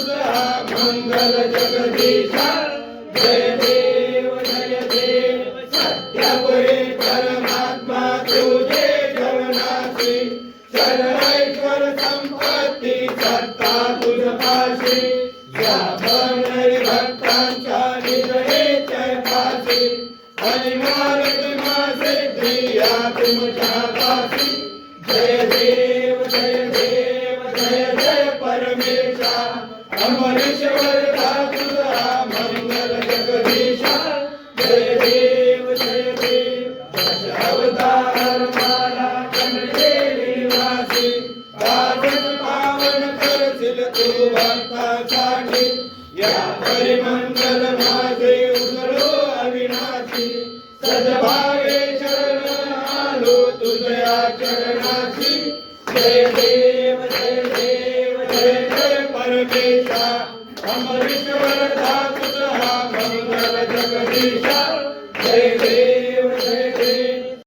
मंगल जगदीशा जय देव सत्यपुरे परमात्मा तुझे जवनासी सर्वैश्वर संपत्ती सत्ता तुझ पाशी या बनरी भक्तांच्या निजहेच्या पाशी आणि मार्ग माझे प्रिया तुमच्या पाशी जय देव जय परमेशा अमरेश्वर तुझा मंगल जगदीशा जय देव अवतार माला कमळे निवासी पावन पावन करशील तू भक्तासाठी या परिमंगल माझे उजळो अविनाशी सद्भावे शरण आलो तुझ्या चरणाची जय देव जय परमेशा अमरेश्वर तुझा मंगल जगदीशा जय देव